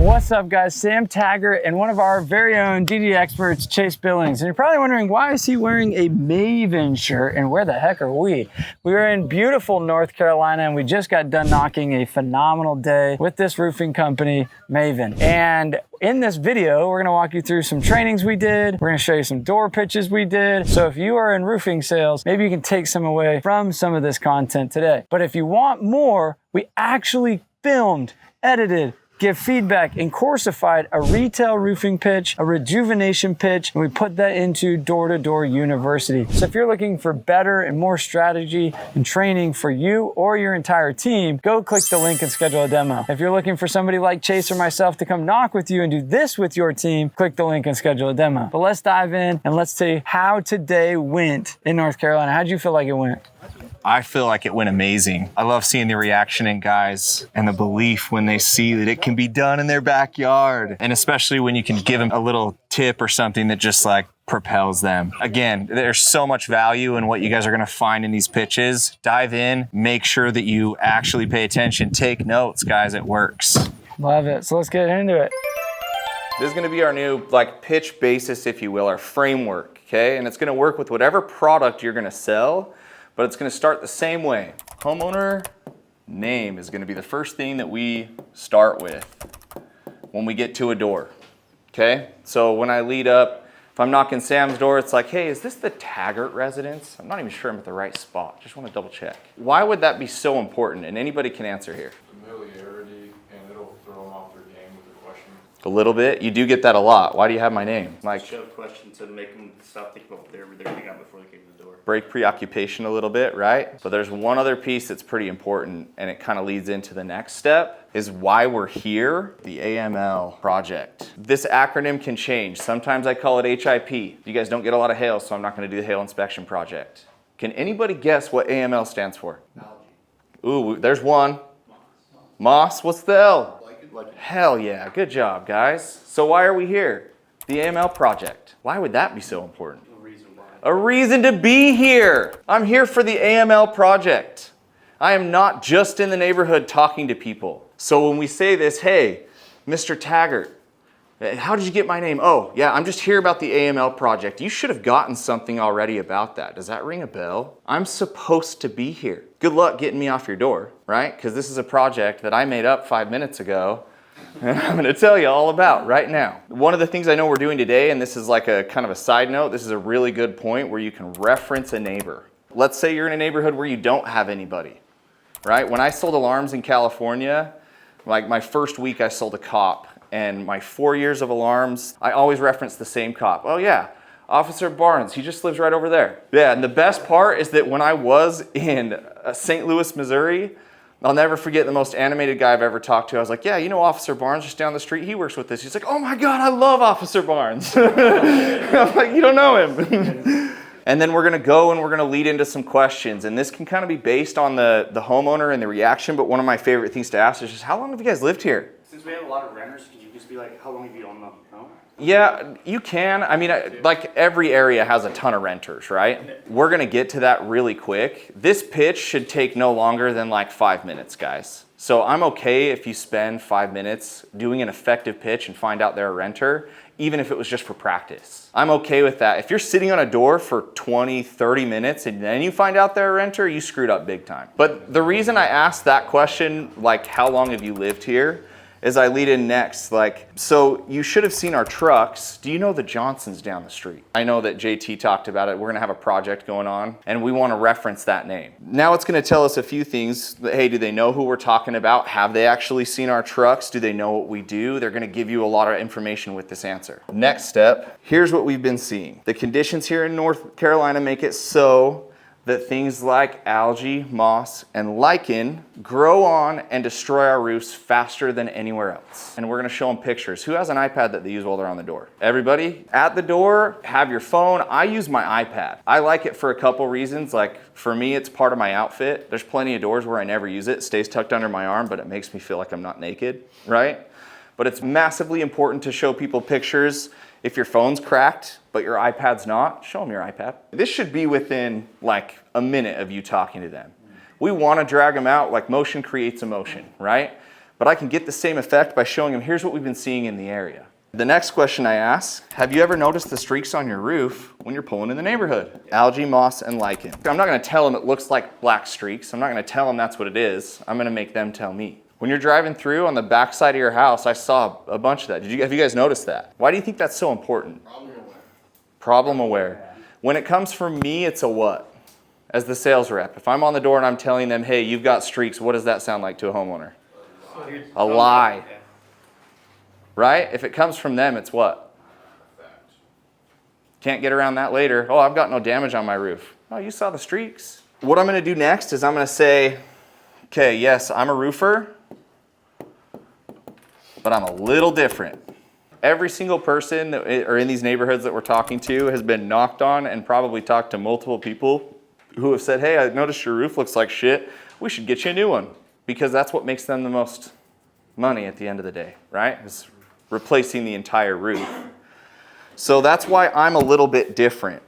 What's up, guys? Sam Taggart and one of our very own DD experts, Chase Billings. And you're probably wondering, why is he wearing a 𝐬𝐻 shirt and where the heck are we? We are in beautiful North Carolina and we just got done knocking a phenomenal day with this roofing company, 𝐬𝐻. And in this video, we're gonna walk you through some trainings we did. We're gonna show you some door pitches we did. So if you are in roofing sales, maybe you can take some away from some of this content today. But if you want more, we actually filmed, edited, give feedback, and coursified a retail roofing pitch, a rejuvenation pitch, and we put that into door-to-door university. So if you're looking for better and more strategy and training for you or your entire team, go click the link and schedule a demo. If you're looking for somebody like Chase or myself to come knock with you and do this with your team, click the link and schedule a demo. But let's dive in and let's see how today went in North Carolina. How'd you feel like it went? I feel like it went amazing. I love seeing the reaction in guys and the belief when they see that it can be done in their backyard. And especially when you can give them a little tip or something that just like propels them. Again, there's so much value in what you guys are gonna find in these pitches. Dive in, make sure that you actually pay attention. Take notes, guys, it works. Love it, so let's get into it. This is gonna be our new pitch basis, if you will, our framework, okay? And it's gonna work with whatever product you're gonna sell, but it's gonna start the same way. Homeowner name is gonna be the first thing that we start with when we get to a door, okay? So when I lead up, if I'm knocking Sam's door, it's like, hey, is this the Taggart residence? I'm not even sure I'm at the right spot. Just wanna double check. Why would that be so important? And anybody can answer here. Familiarity, and it'll throw them off their game with the question. A little bit, you do get that a lot. Why do you have my name? Like, Show a question to make them stop thinking about what they got before they came to the door. break preoccupation a little bit, right? But there's one other piece that's pretty important, and it kind of leads into the next step, is why we're here, the AML project. This acronym can change. Sometimes I call it HIP. You guys don't get a lot of hail, so I'm not gonna do the hail inspection project. Can anybody guess what AML stands for? Ooh, there's one. Moss, what's the L? Hell yeah, good job, guys. So why are we here? The AML project. Why would that be so important? A reason to be here. I'm here for the AML project. I am not just in the neighborhood talking to people. So when we say this, hey, Mr. Taggart, how did you get my name? Oh, yeah, I'm just here about the AML project. You should have gotten something already about that. Does that ring a bell? I'm supposed to be here. Good luck getting me off your door, right? Because this is a project that I made up 5 minutes ago and I'm gonna tell you all about right now. One of the things I know we're doing today, and this is like a kind of a side note, this is a really good point where you can reference a neighbor. Let's say you're in a neighborhood where you don't have anybody, right? When I sold alarms in California, like my first week I sold a cop, and my 4 years of alarms, I always reference the same cop. Oh yeah, Officer Barnes, he just lives right over there. Yeah, and the best part is that when I was in St. Louis, Missouri, I'll never forget the most animated guy I've ever talked to. I was like, yeah, you know Officer Barnes just down the street? He works with this. He's like, oh my God, I love Officer Barnes. I'm like, you don't know him. And then we're gonna go and we're gonna lead into some questions. And this can kind of be based on the homeowner and the reaction, but one of my favorite things to ask is just, how long have you guys lived here? Since we have a lot of renters, could you just be like, how long have you owned them? No? Yeah, you can. I mean, like every area has a ton of renters, right? We're gonna get to that really quick. This pitch should take no longer than like 5 minutes, guys. So I'm okay if you spend 5 minutes doing an effective pitch and find out they're a renter, even if it was just for practice. I'm okay with that. If you're sitting on a door for 20, 30 minutes and then you find out they're a renter, you screwed up big time. But the reason I asked that question, like how long have you lived here, as I lead in next, so you should have seen our trucks. Do you know the Johnsons down the street? I know that JT talked about it. We're gonna have a project going on and we wanna reference that name. Now it's gonna tell us a few things. Hey, do they know who we're talking about? Have they actually seen our trucks? Do they know what we do? They're gonna give you a lot of information with this answer. Next step, here's what we've been seeing. The conditions here in North Carolina make it so that things like algae, moss, and lichen grow on and destroy our roofs faster than anywhere else. And we're gonna show them pictures. Who has an iPad that they use while they're on the door? Everybody at the door, have your phone. I use my iPad. I like it for a couple reasons. Like for me, it's part of my outfit. There's plenty of doors where I never use it. It stays tucked under my arm, but it makes me feel like I'm not naked, right? But it's massively important to show people pictures. If your phone's cracked, but your iPad's not, show them your iPad. This should be within like a minute of you talking to them. We want to drag them out, like motion creates emotion, right? but I can get the same effect by showing them, here's what we've been seeing in the area. The next question I ask, have you ever noticed the streaks on your roof when you're pulling in the neighborhood? Algae, moss, and lichen. I'm not gonna tell them it looks like black streaks. I'm not gonna tell them that's what it is. I'm gonna make them tell me. When you're driving through on the back side of your house, I saw a bunch of that. Have you guys noticed that? Why do you think that's so important? Problem aware. Problem aware. When it comes from me, it's a what? As the sales rep. If I'm on the door and I'm telling them, hey, you've got streaks, what does that sound like to a homeowner? A lie. Right? If it comes from them, it's what? Can't get around that later. Oh, I've got no damage on my roof. Oh, you saw the streaks. What I'm gonna do next is I'm gonna say, okay, yes, I'm a roofer, but I'm a little different. Every single person or in these neighborhoods that we're talking to has been knocked on and probably talked to multiple people who have said, hey, I noticed your roof looks like shit. We should get you a new one. Because that's what makes them the most money at the end of the day, right? Is replacing the entire roof. So that's why I'm a little bit different.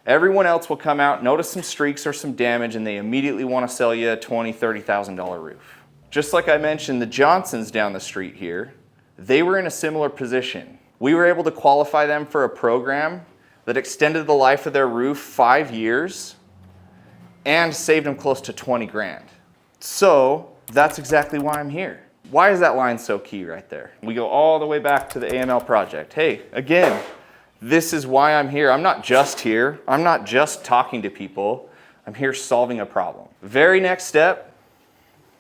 Everyone else will come out, notice some streaks or some damage, and they immediately want to sell you a $20,000, $30,000 roof. Just like I mentioned, the Johnsons down the street here, they were in a similar position. We were able to qualify them for a program that extended the life of their roof 5 years and saved them close to 20 grand. So that's exactly why I'm here. Why is that line so key right there? We go all the way back to the AML project. Hey, again, this is why I'm here. I'm not just here. I'm not just talking to people. I'm here solving a problem. Very next step,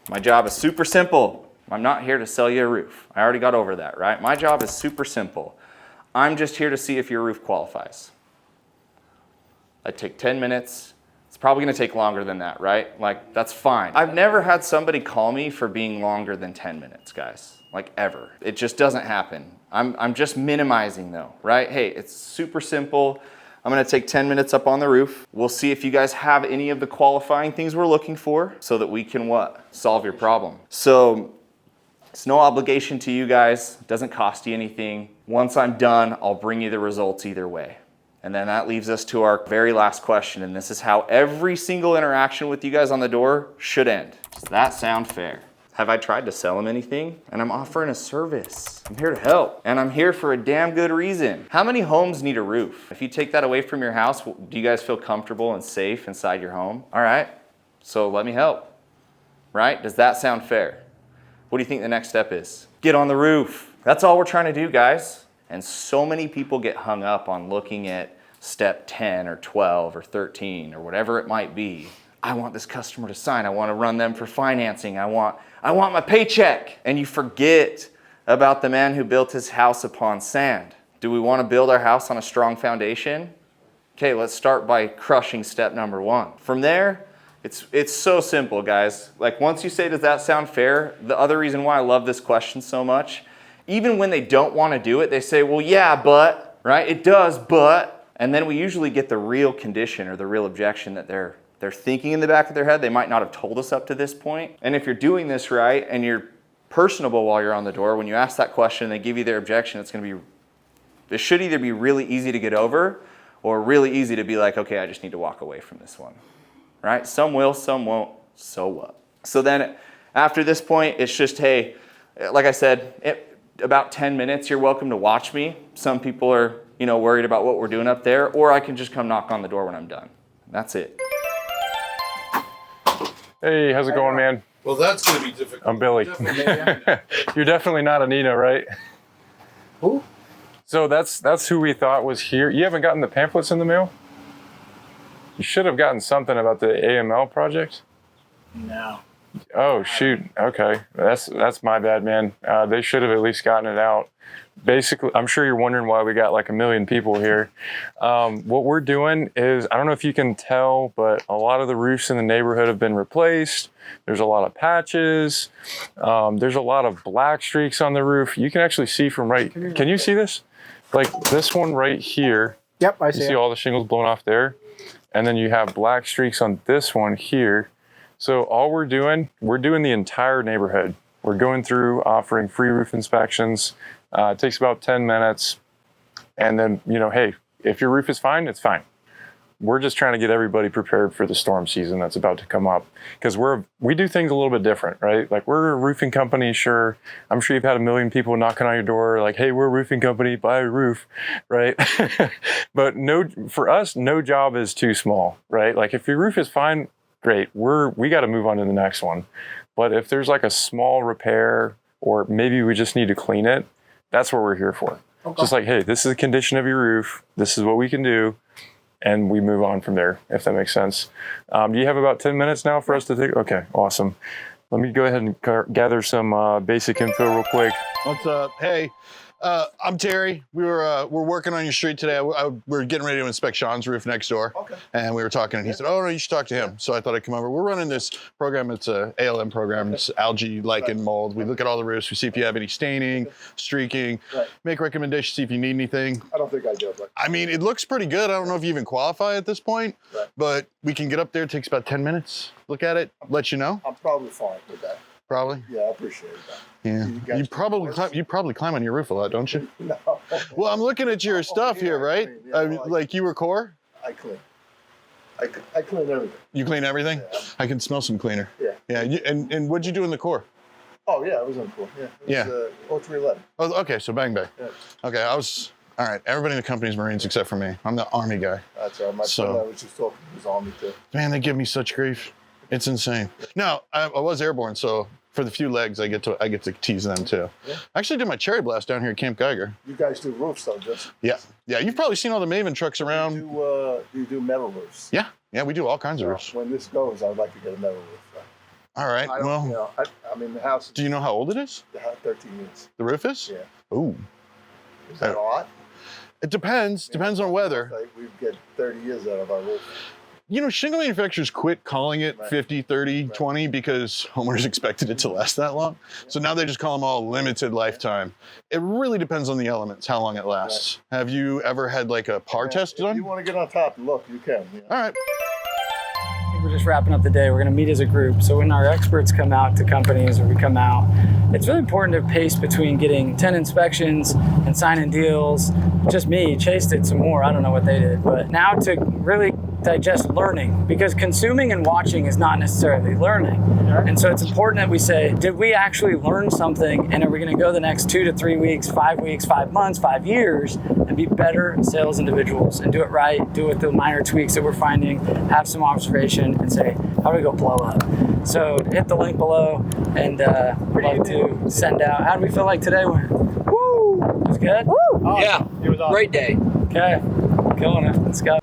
my job is super simple. I'm not here to sell you a roof. I already got over that, right? My job is super simple. I'm just here to see if your roof qualifies. I take 10 minutes. It's probably gonna take longer than that, right? Like, that's fine. I've never had somebody call me for being longer than 10 minutes, guys. Like, ever. It just doesn't happen. I'm just minimizing though, right? Hey, it's super simple. I'm gonna take 10 minutes up on the roof. We'll see if you guys have any of the qualifying things we're looking for so that we can what? Solve your problem. So, it's no obligation to you guys. It doesn't cost you anything. Once I'm done, I'll bring you the results either way. And then that leaves us to our very last question, and this is how every single interaction with you guys on the door should end. Does that sound fair? Have I tried to sell them anything? And I'm offering a service. I'm here to help, and I'm here for a damn good reason. How many homes need a roof? If you take that away from your house, do you guys feel comfortable and safe inside your home? All right, so let me help, right? Does that sound fair? What do you think the next step is? Get on the roof. That's all we're trying to do, guys. And so many people get hung up on looking at step 10 or 12 or 13 or whatever it might be. I want this customer to sign. I want to run them for financing. I want my paycheck. And you forget about the man who built his house upon sand. Do we want to build our house on a strong foundation? Okay, let's start by crushing step number 1. From there, it's so simple, guys. Like, once you say, does that sound fair? The other reason why I love this question so much, even when they don't want to do it, they say, well, yeah, but, right? It does, but. And then we usually get the real condition or the real objection that they're thinking in the back of their head. They might not have told us up to this point. And if you're doing this right and you're personable while you're on the door, when you ask that question and they give you their objection, it should either be really easy to get over or really easy to be like, okay, I just need to walk away from this one, right? Some will, some won't, so what? So then after this point, it's just, hey, like I said, about 10 minutes, you're welcome to watch me. Some people are, worried about what we're doing up there, or I can just come knock on the door when I'm done. That's it. Hey, how's it going, man? Well, that's going to be difficult. I'm Billy. You're definitely not Anina, right? Who? So that's who we thought was here. You haven't gotten the pamphlets in the mail? You should have gotten something about the AML project. No. Oh, shoot. Okay. That's my bad, man. They should have at least gotten it out. Basically, I'm sure you're wondering why we got like 1 million people here. What we're doing is, I don't know if you can tell, but a lot of the roofs in the neighborhood have been replaced. There's a lot of patches. There's a lot of black streaks on the roof. You can actually see from right, can you see this? Like this one right here. Yep, I see. You see all the shingles blown off there? And then you have black streaks on this one here. So all we're doing the entire neighborhood. We're going through offering free roof inspections. It takes about 10 minutes. And then, hey, if your roof is fine, it's fine. we're just trying to get everybody prepared for the storm season that's about to come up, because we do things a little bit different, right? Like, we're a roofing company, sure. I'm sure you've had a million people knocking on your door like, hey, we're a roofing company, buy a roof, right? But for us, no job is too small, right? Like, if your roof is fine, great. We got to move on to the next one. But if there's like a small repair, or maybe we just need to clean it, that's what we're here for. Okay. Just like, hey, this is the condition of your roof. This is what we can do. And we move on from there, if that makes sense. Do you have about 10 minutes now for us to take? Okay, awesome. Let me go ahead and gather some basic info real quick. What's up? Hey, I'm Terry. We're working on your street today. We're getting ready to inspect Sean's roof next door. Okay. And we were talking, and he said, "Oh no, you should talk to him." So I thought I'd come over. We're running this program. It's a ALM program. It's algae, lichen, mold. We look at all the roofs. We see if you have any staining, streaking. Right. Make recommendations. See if you need anything. I don't think I do. But I mean, it looks pretty good. I don't know if you even qualify at this point. Right. But we can get up there. It takes about 10 minutes. Look at it. Let you know. I'm probably fine with that. Probably? Yeah, I appreciate that. Yeah. You probably climb on your roof a lot, don't you? No. Well, I'm looking at your stuff here, right? Yeah, like you were core? I clean. I clean everything. You clean everything? Yeah. I can smell some cleaner. Yeah. Yeah. And what'd you do in the core? Oh, yeah, it was in the core. Yeah. It was, 0311. Oh, okay, so bang. Yeah. Okay, all right, everybody in the company's Marines except for me. I'm the Army guy. That's all right. My son I was just talking to his Army too. Man, they give me such grief. It's insane. Now, I was airborne, so for the few legs, I get to tease them too. Yeah. I actually did my cherry blast down here at Camp 𝐬𝐿. You guys do roofs though, just? Yeah. You've probably seen all the Maven trucks around. Do you do metal roofs? Yeah, we do all kinds of roofs. When this goes, I'd like to get a metal roof. All right, well. I mean, the house. Do you know how old it is? 13 years. The roof is? Yeah. Ooh. Is that a lot? It depends. Depends on weather. We get 30 years out of our roof. You know, shingle manufacturers quit calling it 50, 30, 20 because homeowners expected it to last that long. So now they just call them all limited lifetime. It really depends on the elements, how long it lasts. Right. Have you ever had like a par test done? If you want to get on top and look, you can. Yeah. All right. I think we're just wrapping up the day. We're going to meet as a group. So when our experts come out to companies or we come out, it's really important to pace between getting 10 inspections and signing deals. Just me, Chase did some more. I don't know what they did. But now to really digest learning, because consuming and watching is not necessarily learning. And so it's important that we say, did we actually learn something, and are we going to go the next 2 to 3 weeks, 5 months, 5 years, and be better sales individuals and do it right, do it with the minor tweaks that we're finding, have some observation, and say, how do we go blow up? So hit the link below, and we'd love to send out. How do we feel like today went? Woo! It was good? Woo! Awesome. Yeah, it was awesome. Great day. Okay, killing it. Let's go.